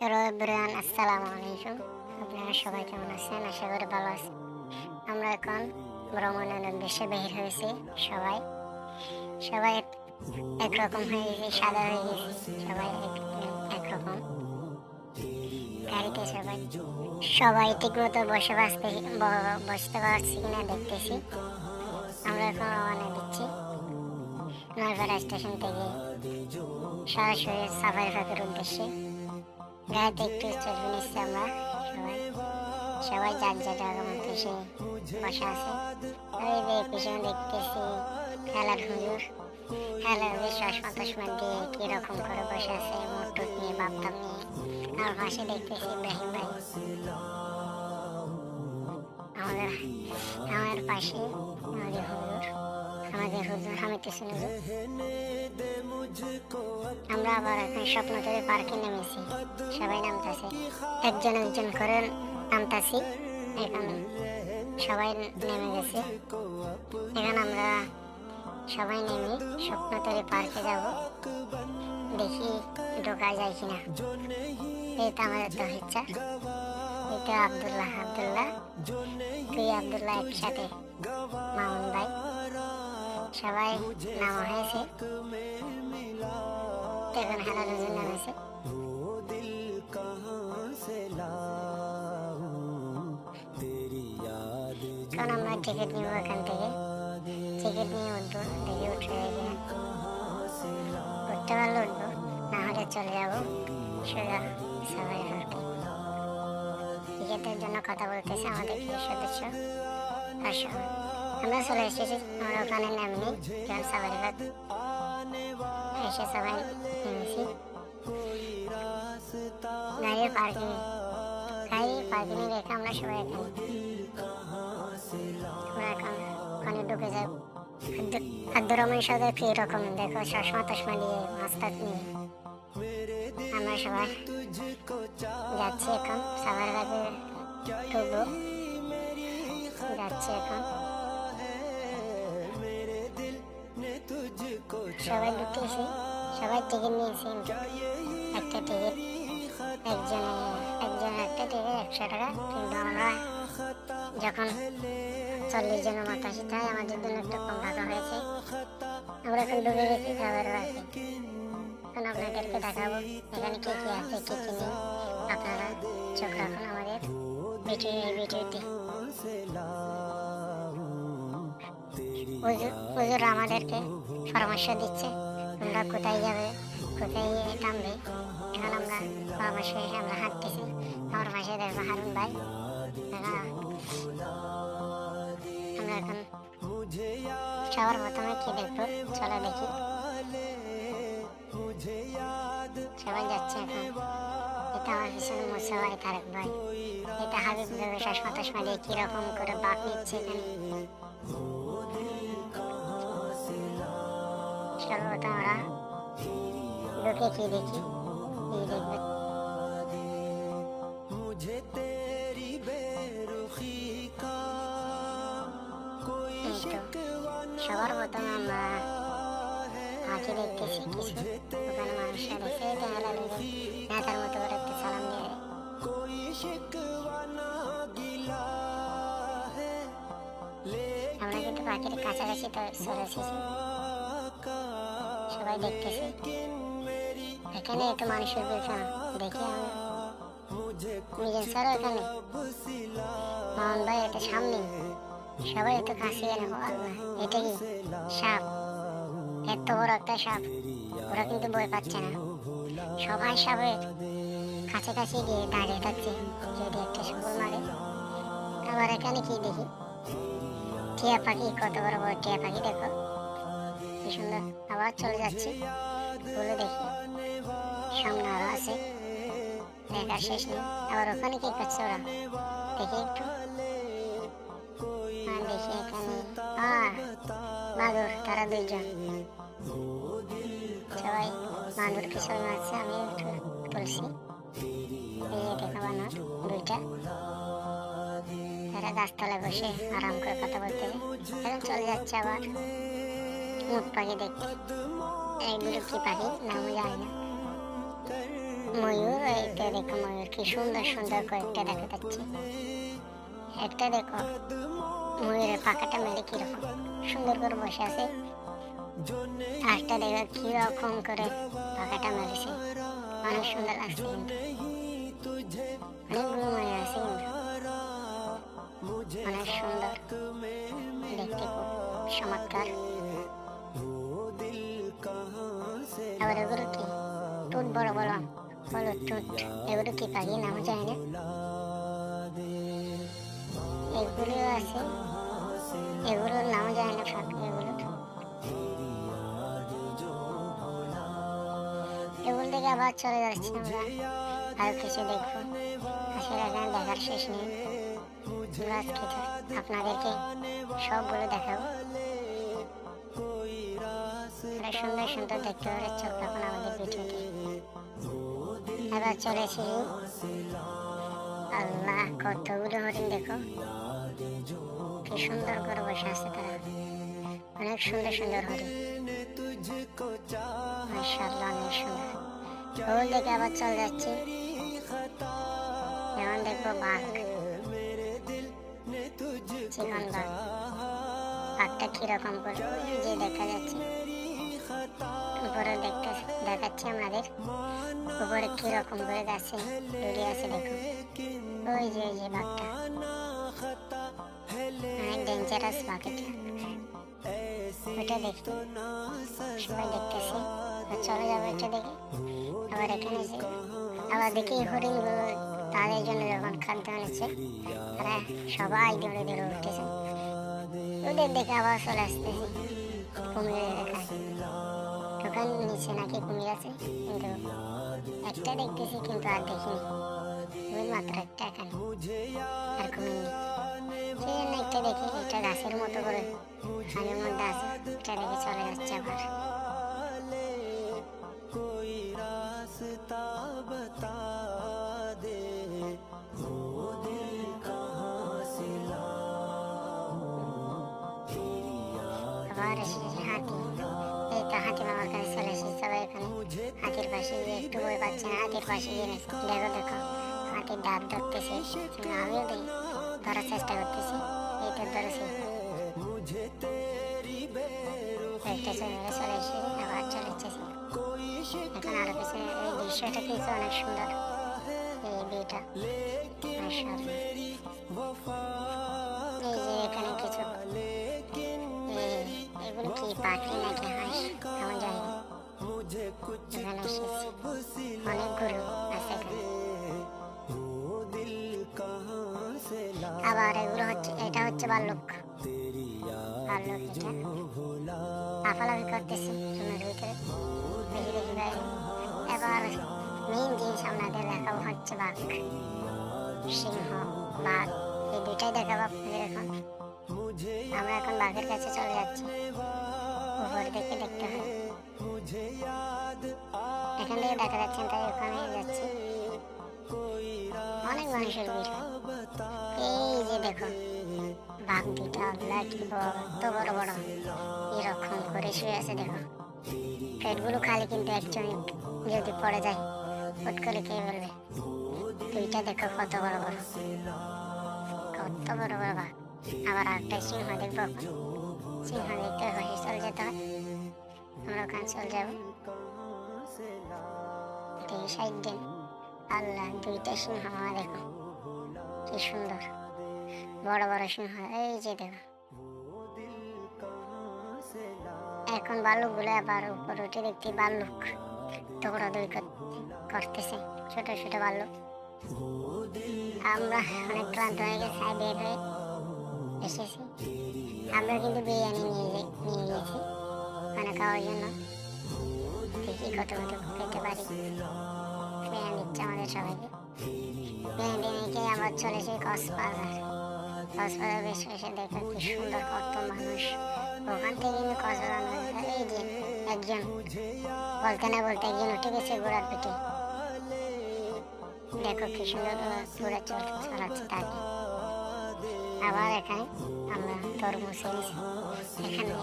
Hello everyone, আসসালামু আলাইকুম। আপনারা সবাই কেমন আছেন? আশা করি ভালো আছেন। আমরা এখন ভ্রমণের উদ্দেশ্যে বের হয়েছি। সবাই সবাই একরকম হয়ে গেছি, সাদা হয়ে গেছি। সবাই একরকম গাড়িতে সবাই সবাই ঠিক মতো বসতে পারছি কিনা দেখতেছি। আমরা এখন রওনা দিচ্ছি নয়পাড়া স্টেশন থেকে সরাসরি সাফারি পার্কের উদ্দেশ্যে। গাড়িতে একটু সেলফি নিচ্ছি আমরা সবাই। সবাই যার যার জায়গা মতো এসে বসে আছে। ওই যে পিছনে দেখতেছি খেলার হুজুর। খেলার হুজুর চশমা টশমা দিয়ে কিরকম করে বসে আছে, মুখ টুক নিয়ে বাপতাম নিয়ে। আর পাশে দেখতেছি ইব্রাহিম ভাই। আমাদের আমার পাশে আমাদের হুজুর হামিদ হোসেন হুজুর। আমরা আবার এখন স্বপ্ন থেকে পার্কে নেমেছি। সবাই নামতেছে, একজন একজন করে নামতাছি। এখন সবাই নেমে গেছে। এখন আমরা সবাই নেমে স্বপ্নতরী পার্কে যাব, দেখি ঢোকা যায় কিনা। এটা আমাদের তো ইচ্ছা। এটা আব্দুল্লাহ তুই আব্দুল্লাহ একসাথে, মামুন ভাই সবাই নামা হয়েছে। এখন হেলার হুজুর নেমেছে। এখন আমরা টিকিট নিব এখান থেকে। টিকিট নিয়ে উঠবো, দেখি উঠে উঠতে পারলে উঠবো, না হলে চলে যাবো সোজা সাফারি পার্কে। টিকিটের জন্য কথা বলতেছে আমাদের কিছু সদস্য। আমরা চলে এসেছি। আমরা ওখানে নামিনি, যখন সাফারি পার্ক এসে সবাই নেমেছি। গাড়ি পার্কিং রেখে আমরা সবাই এখানে এখন ওখানে ঢুকে যাই। আব্দুর রহমান সাথে কি রকম দেখো, চশমা টশমা দিয়ে মাস্তাক নিয়ে আমরা সবাই যাচ্ছি। এখন সাফারি পার্কে ঢুকবো, যাচ্ছি এখন। সবাই ঢুকতেছি, সবাই টিকিট নিয়েছি। একটা টিকিট একজন একটা টিকিট 100 টাকা। কিন্তু আমরা যখন 40 জনের মতো আসি, তাই আমাদের জন্য একটু কম রাখা হয়েছে। আমরা এখন ঢুকে গেছি সাফারি পার্কে। এখন আপনাদেরকে দেখাবো এখানে কে কে আছে, কে কে নেই। আপনারা চোখ রাখুন আমাদের ভিডিওতে। হুজুর আমাদেরকে পরামর্শ দিচ্ছে তোমরা কোথায় যাবে, কোথায় থামবে। এখন আমরা পরামর্শ হিসেবে আমরা হাঁটতেছি। আমার পাশে দেখবো হারুন ভাই। আমরা এখন সবার প্রথমে কি দেখবো, চলো দেখি। সবাই যাচ্ছে এখন। এটা আমার পিছনে মুসা ভাই, তারেক ভাই। এটা হাবিব ভাই চশমা টশমা দিয়ে কিরকম করে বাঁক নিচ্ছে এখানে। সর্বপ্রথম আমরা ঢুকে কি দেখি, কি দেখবে। সবার প্রথমে আমরা পাখি দেখতেছি কিছু। ওখানে মানুষরা দেখছে, এটা হেলাল নেতার মতো করে একটা সালাম দিয়ে। আমরা কিন্তু পাখির কাছাকাছি তো চলে এসেছি, সবাই দেখতেছি। এখানে এত মানুষের ভিড় দেখে আমি নিজের ছাড়া এখানে মামুন ভাই এটা সামনে, সবাই এত কাছে গেলে এটা কি সাপ, এত বড় একটা সাপ। ওরা কিন্তু ভয় পাচ্ছে না, সবাই সাপের কাছাকাছি গিয়ে দাঁড়িয়ে থাকছে যদি একটা সবল মারে। আবার এখানে কি দেখি, টিয়া পাখি, কত বড় বড় টিয়া পাখি দেখো, কি সুন্দর। আবার চলে যাচ্ছি, বলে দেখি সামনে আরো আছে, দেখার শেষ নেই। আবার ওখানে কি করছে ওরা, দেখি একটু। দেখি এখানে বাদুর, তারা দুইজন সবাই বাঁদরকে ছবি মারছে। আমি একটু তুলছি, এই দেখা বানর দুইটা, তারা গাছতলায় বসে আরাম করে কথা বলতে। এখন চলে যাচ্ছে আবার মুখ পাখি দেখতে। এইগুলো কি পাখি নামও জানি না। ময়ূর, এইটা দেখো ময়ূর কি সুন্দর সুন্দর কয়েকটা দেখা যাচ্ছে। একটা দেখো ময়ূরের পাখাটা মেলে কিরকম সুন্দর করে বসে আছে। আরেকটা দেখো কিরকম করে পাখাটা মেলেছে, অনেক সুন্দর লাগছে কিন্তু। অনেকগুলো ময়ূর আছে কিন্তু অনেক সুন্দর দেখতে, খুব চমৎকার। আবার এগুলো কি টুট বড় বড় বলো টুট, এগুলো কি পাখি নাম জানি না। এগুলো আছে, এগুলোর নাম জানি না পাখি এগুলো। এগুলো থেকে আবার চলে যাচ্ছি আমরা, আরো কিছু দেখবো। আসলে এখানে দেখার শেষ নেই, আজকে আপনাদেরকে সবগুলো দেখাবো। সুন্দর সুন্দর দেখতে পারে চোখ এখন আমাদের ভিডিওতে। এবার চলেছি, আল্লাহ কতগুলো হরিণ দেখো কি সুন্দর করে বসে আছে তারা, অনেক সুন্দর সুন্দর হরিণ, মাশাআল্লাহ অনেক সুন্দর। ওই দেখে আবার চলে যাচ্ছি, এখন দেখবো বাঘ, চিকন বাঘ। বাঘটা কিরকম করে যে দেখা যাচ্ছে উপরে দেখাচ্ছে আমাদের, উপরে কিরকম করে গাছে দূরে আছে দেখো। ওই যে বাঘটা অনেক ডেঞ্জারাস বাঘ, এটা ওটা দেখি সবাই দেখতেছে, চলে যাবো এটা দেখে। আবার এখানে আবার দেখি হরিণগুলো তাদের জন্য যখন খাদ্য আনেছে তারা সবাই দৌড়ে দৌড়ে উঠতেছে, ওদের দেখে আবার চলে আসতেছি। কুমিরের দেখা দোকান নিচে নাকি কুমির আছে, কিন্তু একটা দেখতেছি কিন্তু আর দেখিনি, ওই মাত্র একটা এখানে, আর কুমির নেই। সেই জন্য একটা দেখি, এটা গাছের মতো করে খালের মধ্যে আছে, এটা দেখে চলে যাচ্ছে আবার। আবার এসেছে হাতি, এই তো হাতি মামার কাছে চলে এসেছে সবাই এখানে। হাতির পাশে গিয়ে একটু বই পাচ্ছে না, হাতির পাশে গিয়ে দেখো দেখো হাতির দাঁত ধরতেছে, আমিও দেখি ধরার চেষ্টা করতেছি, এই তো ধরেছি। একটা চলে এসে আবার চলে এসেছি এখন আরো কিছু। এই দৃশ্যটা কিন্তু অনেক সুন্দর, এই ভিউটা মাশাআল্লাহ। এই যে এখানে কিছু এগুলো কি পাখি নাকি হাঁস আমি জানি না, এখানে এসেছি অনেক গরু আছে এখানে। আবার এগুলো হচ্ছে, এটা হচ্ছে ভাল্লুক, ভাল্লুক এটা লাফালাফি করতেছি রুমের ভিতরে, দেখি দেখি বাইরে। এবার মেইন জিনিস আপনাদের দেখাবো হচ্ছে বাঘ, সিংহ বাঘ, এই দুইটাই দেখাবো আপনাদের এখন। আমরা এখন বাঘের কাছে চলে যাচ্ছি, উপর দেখে দেখতে হয়, এখান থেকে দেখা যাচ্ছে তাই ওখানে যাচ্ছি। অনেক মানুষের ভিড়, এই যে দেখো বাঘ দুইটা, আল্লাহ কি বড় বড় বড় এরকম করে শুয়ে আছে দেখো। পেটগুলো খালি, কিন্তু একজন যদি পড়ে যায় হুট করে কে বলবে। দুইটা দেখো কত বড় বড়, কত বড় বড় বাঘ। আবার একটা সিংহ দেখবো, সিংহ দেখতে পাশে চলে যেতে হয়, আমরা ওখানে চলে যাবো। এই সাইড দিন আল্লাহ দুইটা সিংহ দেখো কি সুন্দর বড় বড় সিংহ, এই যে দেখো। এখন ভাল্লুকগুলো আবার উপর উঠে দেখতে, ভাল্লুক দৌড়াদৌড়ি করতেছে, ছোট ছোট ভাল্লুক। আমরা অনেক ক্লান্ত হয়ে গেছি, বের হয়ে এসেছি। আমরা কিন্তু বিরিয়ানি নিয়ে গিয়েছি মানে খাওয়ার জন্য, দেখি কত খেতে পারি। বিরিয়ানি দিচ্ছে আমাদের সবাইকে, বিরিয়ানি নিয়ে আবার চলেছি কক্সবাজার। কক্সবাজার বেশ এসে দেখে কি সুন্দর কত মানুষ, ওখান থেকে কিন্তু কক্সবাজার এই যে একজন বলতে না বলতে একজন উঠে গেছে ঘোড়ার পিঠে, দেখো কি সুন্দর ঘোড়া চড়াচ্ছে তাকে। আবার এখানে আমরা তরমুজ এনেছি, এখানে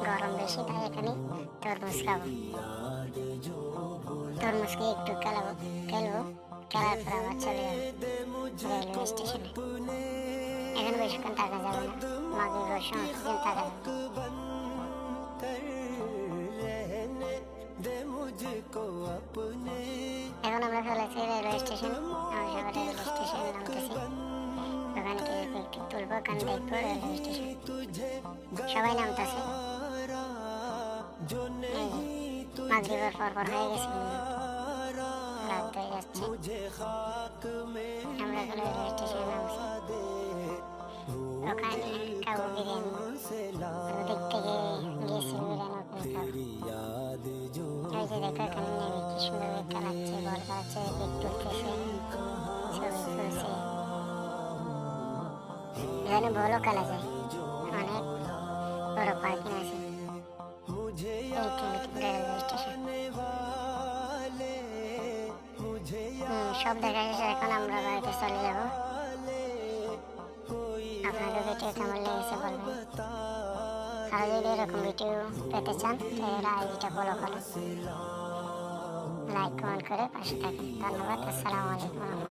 গরম বেশি তাই এখানে তরমুজ খাবো। তরমুজকে একটু খেলবো, খেলার পর আবার চলে যাবো রেলওয়ে স্টেশনে। এখন বেশিক্ষণ থাকা যাবে না, মাগরিবের সময় পর্যন্ত থাকা যাবে। এখন আমরা চলেছি রেলওয়ে স্টেশন। আমরা সবাই রেলওয়ে স্টেশনে নামতেছি। ওখানে কিছু পিকটিক তুলবো, ওখানে দেখবো রেলওয়ে স্টেশন। সবাই নামতেছে। মাগরিবের পর হয়ে গেছে, রাত হয়ে যাচ্ছে। আমরা এখন রেলওয়ে স্টেশনে নামছি। ওখানে খাবো বিরিয়ানি। ওদিক থেকে গেছি বিরিয়ানি ওখানে খাবো। ওই যে দেখো এখানে নেমে কি সুন্দর খেলাচ্ছে, বল খেলাচ্ছে, পিক তুলতেছে, ছবি তুলছে। এখানে বলও খেলা যায়, অনেক বড় পার্কিং আছে। রেলওয়ে স্টেশন সব দেখা শেষে এখন আমরা বাড়িতে চলে যাব। আপনাদের ভিডিও কেমন লেগেছে বলবেন। আর যদি এরকম ভিডিও পেতে চান তাহলে আইডিটা ফলো করুন, লাইক কমেন্ট করে পাশে থাকুন। ধন্যবাদ। আসসালামু আলাইকুম।